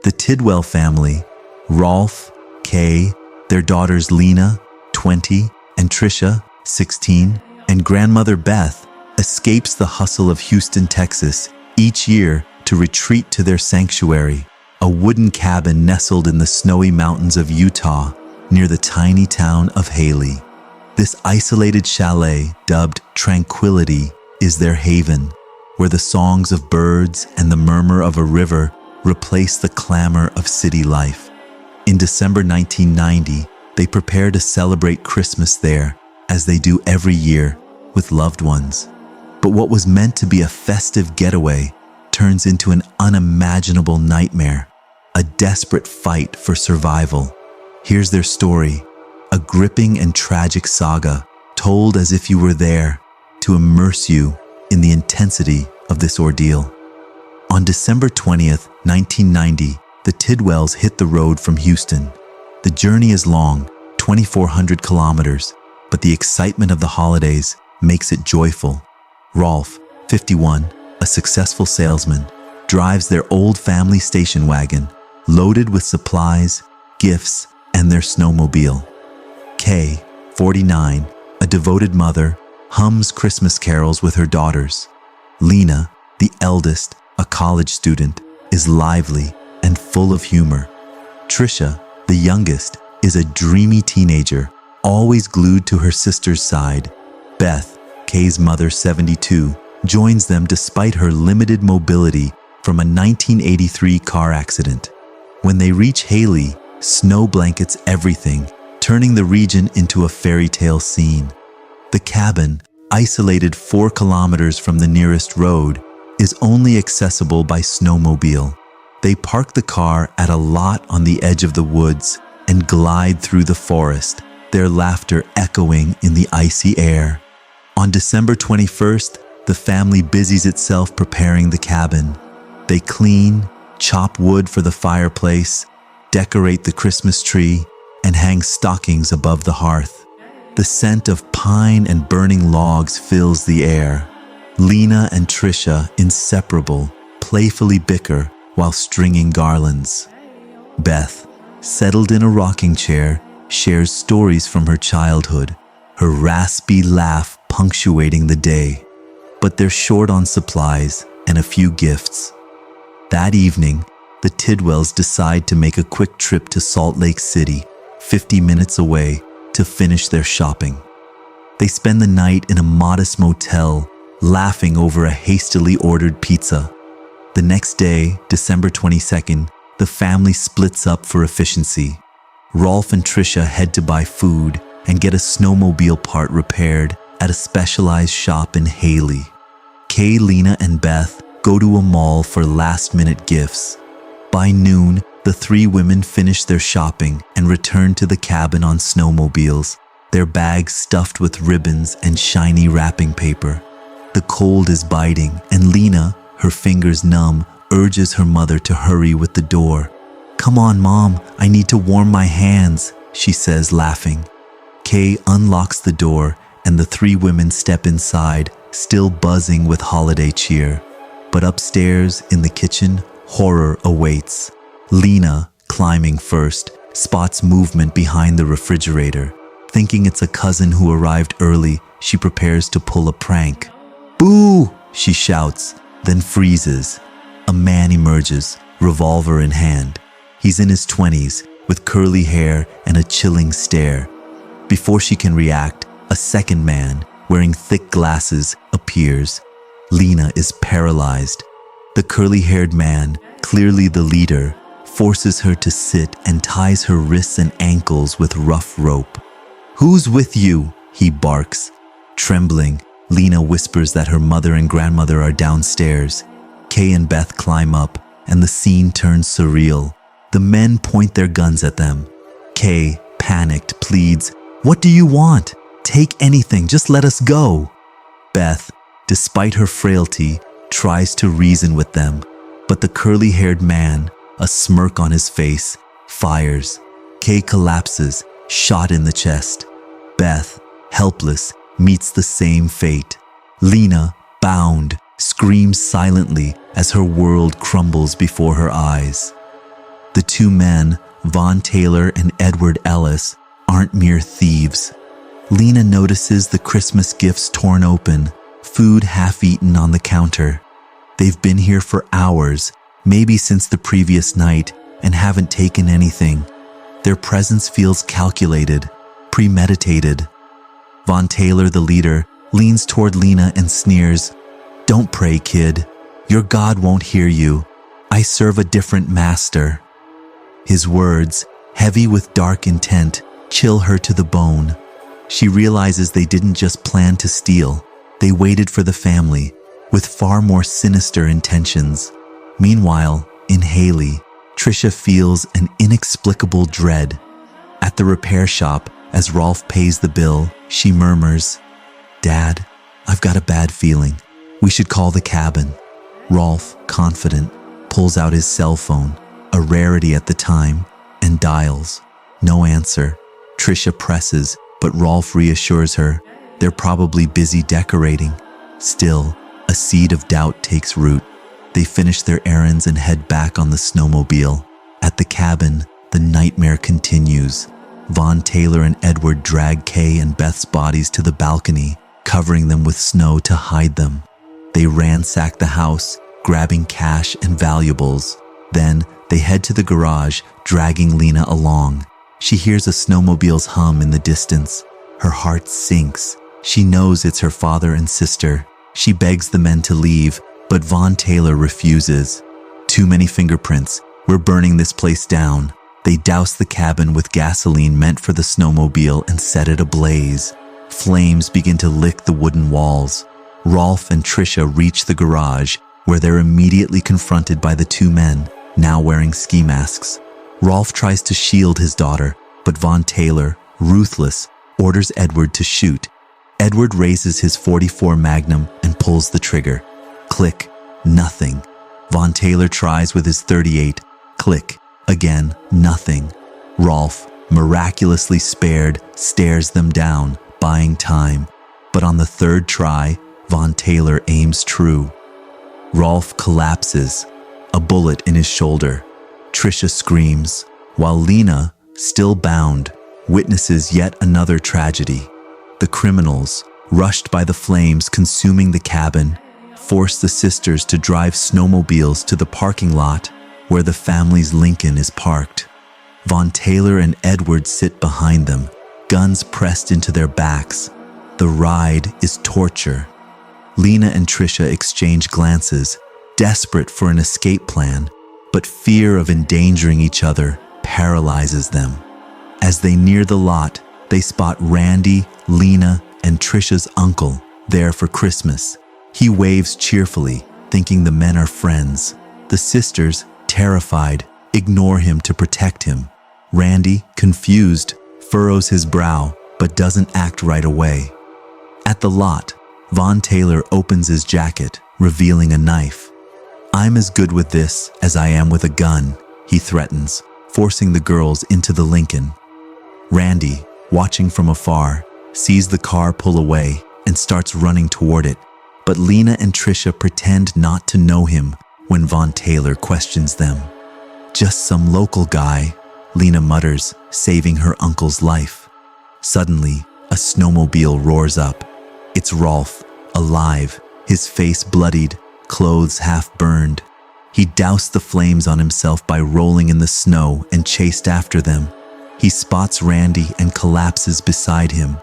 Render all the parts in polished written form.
The Tidwell family, Rolf, Kay, their daughters Lena, 20, and Tricia, 16, and grandmother Beth, escapes the hustle of Houston, Texas, each year to retreat to their sanctuary, a wooden cabin nestled in the snowy mountains of Utah near the tiny town of Haley. This isolated chalet, dubbed Tranquility, is their haven, where the songs of birds and the murmur of a river replace the clamor of city life. In December 1990, they prepare to celebrate Christmas there, as they do every year, with loved ones. But what was meant to be a festive getaway turns into an unimaginable nightmare, a desperate fight for survival. Here's their story, a gripping and tragic saga, told as if you were there, to immerse you in the intensity of this ordeal. On December 20th, 1990, the Tidwells hit the road from Houston. The journey is long, 2,400 kilometers, but the excitement of the holidays makes it joyful. Rolf, 51, a successful salesman, drives their old family station wagon, loaded with supplies, gifts, and their snowmobile. Kay, 49, a devoted mother, hums Christmas carols with her daughters. Lena, the eldest, a college student, is lively and full of humor. Tricia, the youngest, is a dreamy teenager, always glued to her sister's side. Beth, Kay's mother, 72, joins them despite her limited mobility from a 1983 car accident. When they reach Haley, snow blankets everything, turning the region into a fairy tale scene. The cabin, isolated 4 kilometers from the nearest road, is only accessible by snowmobile. They park the car at a lot on the edge of the woods and glide through the forest, their laughter echoing in the icy air. On December 21st, the family busies itself preparing the cabin. They clean, chop wood for the fireplace, decorate the Christmas tree, and hang stockings above the hearth. The scent of pine and burning logs fills the air. Lena and Tricia, inseparable, playfully bicker while stringing garlands. Beth, settled in a rocking chair, shares stories from her childhood, her raspy laugh punctuating the day. But they're short on supplies and a few gifts. That evening, the Tidwells decide to make a quick trip to Salt Lake City, 50 minutes away, to finish their shopping. They spend the night in a modest motel, laughing over a hastily ordered pizza. The next day, December 22nd, the family splits up for efficiency. Rolf and Tricia head to buy food and get a snowmobile part repaired at a specialized shop in Haley. Kay, Lena, and Beth go to a mall for last-minute gifts. By noon, the 3 women finish their shopping and return to the cabin on snowmobiles, their bags stuffed with ribbons and shiny wrapping paper. The cold is biting, and Lena, her fingers numb, urges her mother to hurry with the door. "Come on, Mom, I need to warm my hands," she says, laughing. Kay unlocks the door, and the 3 women step inside, still buzzing with holiday cheer. But upstairs, in the kitchen, horror awaits. Lena, climbing first, spots movement behind the refrigerator. Thinking it's a cousin who arrived early, she prepares to pull a prank. "Boo!" she shouts, then freezes. A man emerges, revolver in hand. He's in his 20s, with curly hair and a chilling stare. Before she can react, a second man, wearing thick glasses, appears. Lena is paralyzed. The curly-haired man, clearly the leader, forces her to sit and ties her wrists and ankles with rough rope. "Who's with you?" he barks. Trembling, Lena whispers that her mother and grandmother are downstairs. Kay and Beth climb up, and the scene turns surreal. The men point their guns at them. Kay, panicked, pleads, "What do you want? Take anything, just let us go." Beth, despite her frailty, tries to reason with them, but the curly-haired man, a smirk on his face, fires. Kay collapses, shot in the chest. Beth, helpless, meets the same fate. Lena, bound, screams silently as her world crumbles before her eyes. The two men, Von Taylor and Edward Ellis, aren't mere thieves. Lena notices the Christmas gifts torn open, food half-eaten on the counter. They've been here for hours, maybe since the previous night, and haven't taken anything. Their presence feels calculated, premeditated. Von Taylor, the leader, leans toward Lena and sneers, "Don't pray, kid. Your God won't hear you. I serve a different master." His words, heavy with dark intent, chill her to the bone. She realizes they didn't just plan to steal. They waited for the family, with far more sinister intentions. Meanwhile, in Haley, Trisha feels an inexplicable dread. At the repair shop, as Rolf pays the bill, she murmurs, "Dad, I've got a bad feeling. We should call the cabin." Rolf, confident, pulls out his cell phone, a rarity at the time, and dials. No answer. Trisha presses, but Rolf reassures her. They're probably busy decorating. Still, a seed of doubt takes root. They finish their errands and head back on the snowmobile. At the cabin, the nightmare continues. Von Taylor and Edward drag Kay and Beth's bodies to the balcony, covering them with snow to hide them. They ransack the house, grabbing cash and valuables. Then they head to the garage, dragging Lena along. She hears a snowmobile's hum in the distance. Her heart sinks. She knows it's her father and sister. She begs the men to leave, but Von Taylor refuses. "Too many fingerprints. We're burning this place down." They douse the cabin with gasoline meant for the snowmobile and set it ablaze. Flames begin to lick the wooden walls. Rolf and Trisha reach the garage, where they're immediately confronted by the two men, now wearing ski masks. Rolf tries to shield his daughter, but Von Taylor, ruthless, orders Edward to shoot. Edward raises his .44 Magnum and pulls the trigger. Click. Nothing. Von Taylor tries with his .38. Click. Again, nothing. Rolf, miraculously spared, stares them down, buying time. But on the third try, Von Taylor aims true. Rolf collapses, a bullet in his shoulder. Trisha screams, while Lena, still bound, witnesses yet another tragedy. The criminals, rushed by the flames consuming the cabin, force the sisters to drive snowmobiles to the parking lot where the family's Lincoln is parked. Von Taylor and Edward sit behind them, guns pressed into their backs. The ride is torture. Lena and Trisha exchange glances, desperate for an escape plan, but fear of endangering each other paralyzes them. As they near the lot, they spot Randy, Lena, and Trisha's uncle there for Christmas. He waves cheerfully, thinking the men are friends. The sisters, terrified, ignore him to protect him. Randy, confused, furrows his brow, but doesn't act right away. At the lot, Von Taylor opens his jacket, revealing a knife. "I'm as good with this as I am with a gun," he threatens, forcing the girls into the Lincoln. Randy, watching from afar, sees the car pull away and starts running toward it, but Lena and Trisha pretend not to know him when Von Taylor questions them. "Just some local guy," Lena mutters, saving her uncle's life. Suddenly, a snowmobile roars up. It's Rolf, alive, his face bloodied, clothes half burned. He doused the flames on himself by rolling in the snow and chased after them. He spots Randy and collapses beside him.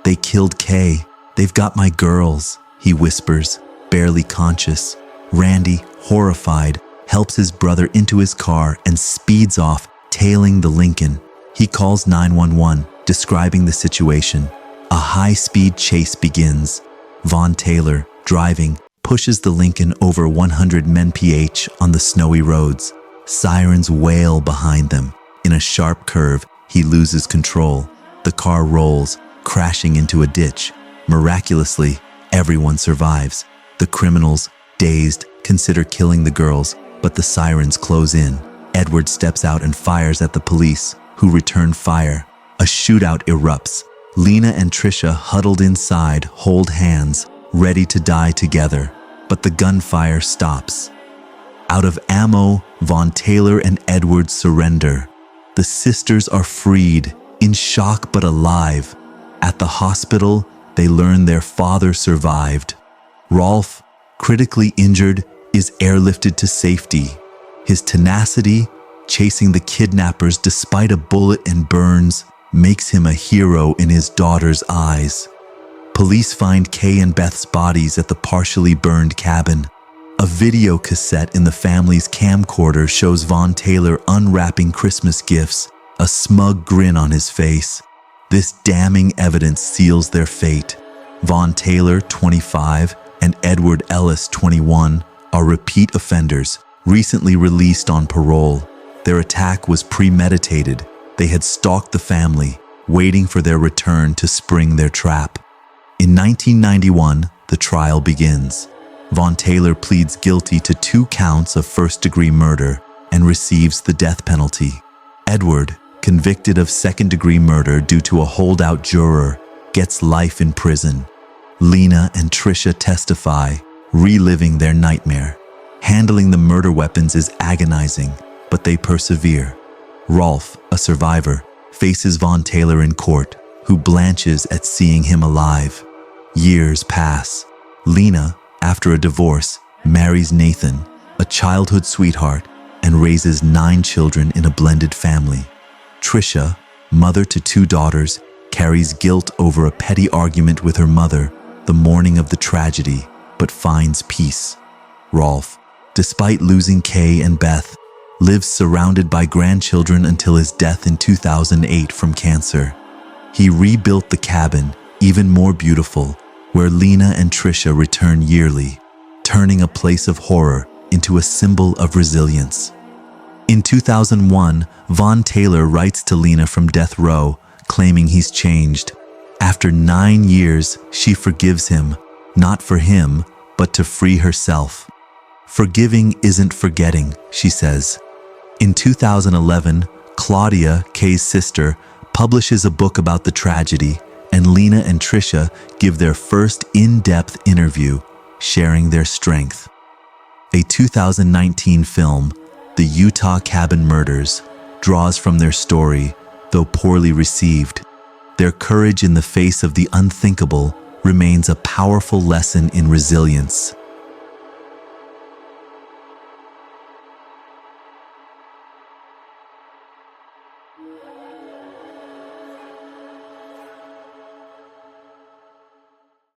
"They killed Kay. They've got my girls," he whispers, barely conscious. Randy, horrified, helps his brother into his car and speeds off, tailing the Lincoln. He calls 911, describing the situation. A high-speed chase begins. Von Taylor, driving, pushes the Lincoln over 100 mph on the snowy roads. Sirens wail behind them. In a sharp curve, he loses control. The car rolls, crashing into a ditch. Miraculously, everyone survives. The criminals, dazed, consider killing the girls, but the sirens close in. Edward steps out and fires at the police, who return fire. A shootout erupts. Lena and Trisha, huddled inside, hold hands, ready to die together. But the gunfire stops. Out of ammo, Von Taylor and Edward surrender. The sisters are freed, in shock but alive. At the hospital, they learn their father survived. Rolf, critically injured, is airlifted to safety. His tenacity, chasing the kidnappers despite a bullet and burns, makes him a hero in his daughter's eyes. Police find Kay and Beth's bodies at the partially burned cabin. A video cassette in the family's camcorder shows Von Taylor unwrapping Christmas gifts, a smug grin on his face. This damning evidence seals their fate. Von Taylor, 25, and Edward Ellis, 21, are repeat offenders, recently released on parole. Their attack was premeditated. They had stalked the family, waiting for their return to spring their trap. In 1991, the trial begins. Von Taylor pleads guilty to 2 counts of first-degree murder and receives the death penalty. Edward, convicted of second-degree murder due to a holdout juror, gets life in prison. Lena and Tricia testify, reliving their nightmare. Handling the murder weapons is agonizing, but they persevere. Rolf, a survivor, faces Von Taylor in court, who blanches at seeing him alive. Years pass. Lena, after a divorce, marries Nathan, a childhood sweetheart, and raises 9 children in a blended family. Tricia, mother to 2 daughters, carries guilt over a petty argument with her mother the morning of the tragedy, but finds peace. Rolf, despite losing Kay and Beth, lives surrounded by grandchildren until his death in 2008 from cancer. He rebuilt the cabin, even more beautiful, where Lena and Tricia return yearly, turning a place of horror into a symbol of resilience. In 2001, Von Taylor writes to Lena from death row, claiming he's changed. After 9 years, she forgives him, not for him, but to free herself. Forgiving isn't forgetting, she says. In 2011, Claudia, Kay's sister, publishes a book about the tragedy, and Lena and Tricia give their first in-depth interview, sharing their strength. A 2019 film, The Utah Cabin Murders, draws from their story, though poorly received. Their courage in the face of the unthinkable remains a powerful lesson in resilience.